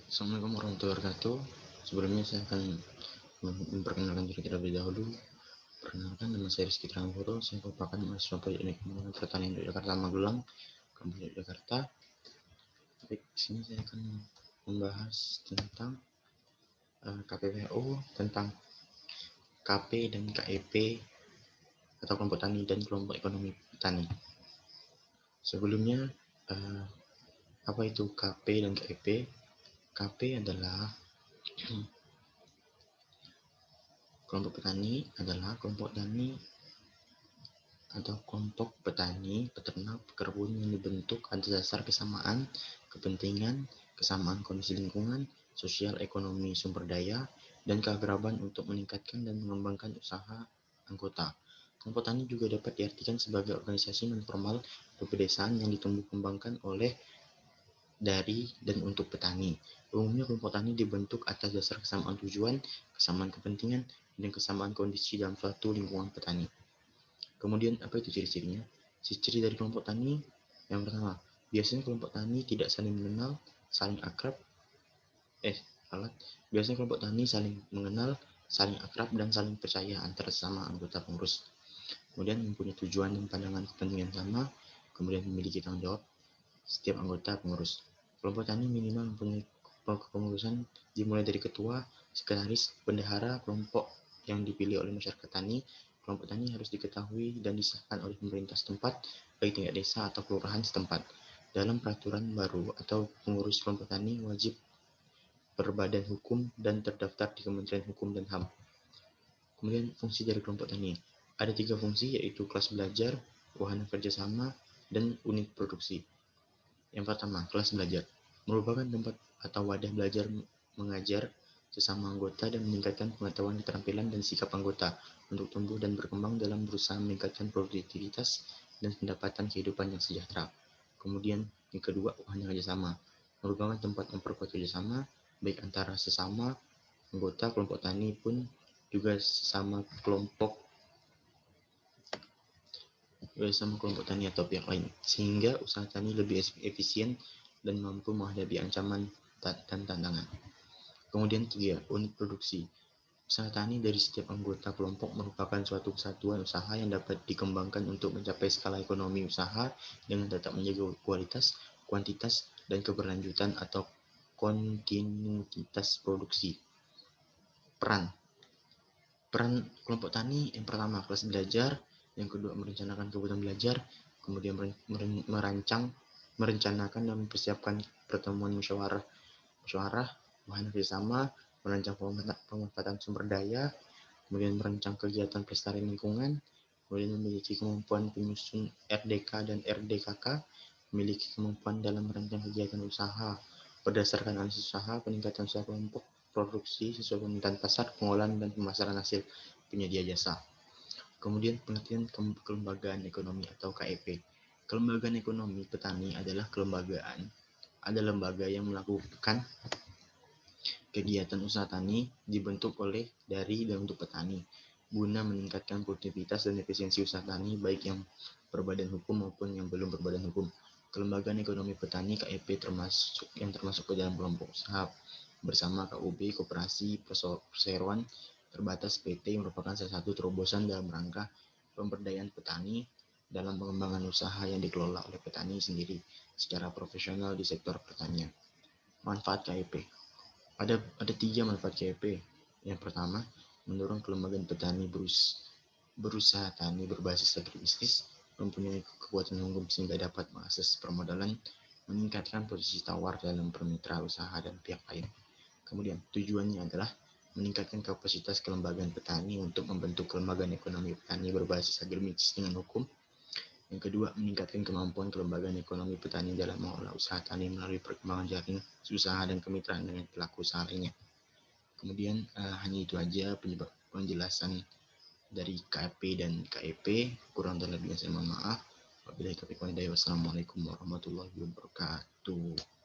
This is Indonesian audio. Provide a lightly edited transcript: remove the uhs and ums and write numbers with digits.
Assalamualaikum warahmatullahi wabarakatuh. Sebelumnya saya akan memperkenalkan diri kita terlebih dahulu. Perkenalkan, nama saya Rizky Trangkuro. Saya merupakan mahasiswa Project Ekonomi Pertanian Yogyakarta Magelang, Kampus Yogyakarta. Baik, di sini saya akan membahas tentang KPPO, tentang KP dan KEP atau kelompok tani dan kelompok ekonomi petani. Sebelumnya, apa itu KP dan KEP? KP adalah kelompok petani adalah kelompok tani atau kelompok petani, peternak, pekerjaan yang dibentuk atas dasar kesamaan kepentingan, kesamaan kondisi lingkungan, sosial, ekonomi, sumber daya, dan keakraban untuk meningkatkan dan mengembangkan usaha anggota. Kelompok tani juga dapat diartikan sebagai organisasi non-formal atau pedesaan yang ditumbuh kembangkan oleh, dari, dan untuk petani. Umumnya kelompok tani dibentuk atas dasar kesamaan tujuan, kesamaan kepentingan, dan kesamaan kondisi dalam suatu lingkungan petani. Kemudian apa itu ciri-cirinya? Ciri dari kelompok tani yang pertama, biasanya kelompok tani tidak saling mengenal, saling akrab. Biasanya kelompok tani saling mengenal, saling akrab, dan saling percaya antara sesama anggota pengurus. Kemudian mempunyai tujuan dan pandangan kepentingan sama, kemudian memiliki tanggung jawab setiap anggota pengurus. Kelompok tani minimal mempunyai kepengurusan dimulai dari ketua, sekretaris, bendahara kelompok yang dipilih oleh masyarakat tani. Kelompok tani harus diketahui dan disahkan oleh pemerintah setempat, baik tingkat desa atau kelurahan setempat. Dalam peraturan baru atau pengurus kelompok tani wajib berbadan hukum dan terdaftar di Kementerian Hukum dan HAM. Kemudian fungsi dari kelompok tani. Ada 3 fungsi, yaitu kelas belajar, wahana kerjasama, dan unit produksi. Yang pertama, kelas belajar merupakan tempat atau wadah belajar mengajar sesama anggota dan meningkatkan pengetahuan, keterampilan, dan sikap anggota untuk tumbuh dan berkembang dalam berusaha meningkatkan produktivitas dan pendapatan kehidupan yang sejahtera. Kemudian yang kedua, wahana kerjasama merupakan tempat memperkuat kerjasama baik antara sesama anggota kelompok tani pun juga sesama kelompok tani atau pihak lain, sehingga usaha tani lebih efisien dan mampu menghadapi ancaman dan tantangan. Kemudian 3, unit produksi. Usaha tani dari setiap anggota kelompok merupakan suatu kesatuan usaha yang dapat dikembangkan untuk mencapai skala ekonomi usaha dengan tetap menjaga kualitas, kuantitas, dan keberlanjutan atau kontinuitas produksi. Peran kelompok tani yang pertama, kelas belajar. Yang kedua, merencanakan kebutuhan belajar. Kemudian merencanakan dan mempersiapkan pertemuan musyawarah, wahana kerjasama, merancang pemanfaatan sumber daya, kemudian merancang kegiatan pelestarian lingkungan, kemudian memiliki kemampuan penyusun RDK dan RDKK, memiliki kemampuan dalam merancang kegiatan usaha berdasarkan analisis usaha, peningkatan usaha kelompok, produksi sesuai permintaan pasar, pengolahan dan pemasaran hasil, penyedia jasa. Kemudian pengertian kelembagaan ekonomi atau KEP. Kelembagaan ekonomi petani adalah lembaga yang melakukan kegiatan usaha tani dibentuk oleh, dari, dan untuk petani guna meningkatkan produktivitas dan efisiensi usaha tani baik yang berbadan hukum maupun yang belum berbadan hukum. Kelembagaan ekonomi petani KEP termasuk ke dalam kelompok usaha bersama KUB, koperasi, perseroan terbatas, PT merupakan salah satu terobosan dalam rangka pemberdayaan petani dalam pengembangan usaha yang dikelola oleh petani sendiri secara profesional di sektor pertanian. Manfaat KEP. Ada 3 manfaat KEP. Yang pertama, mendorong kelembagaan petani berusaha tani berbasis agribisnis, mempunyai kekuatan hukum sehingga dapat mengakses permodalan, meningkatkan posisi tawar dalam bermitra usaha dan pihak lain. Kemudian tujuannya adalah meningkatkan kapasitas kelembagaan petani untuk membentuk kelembagaan ekonomi petani berbasis agribisnis dengan hukum. Yang kedua, meningkatkan kemampuan kelembagaan ekonomi petani dalam mengelola usaha tani melalui perkembangan jaring usaha dan kemitraan dengan pelaku usaha lainnya. Kemudian hanya itu aja penjelasan dari KP dan KEP. Kurang dan lebihnya saya mohon maaf. Wabillahi taufiq wal hidayah. Wassalamualaikum warahmatullahi wabarakatuh.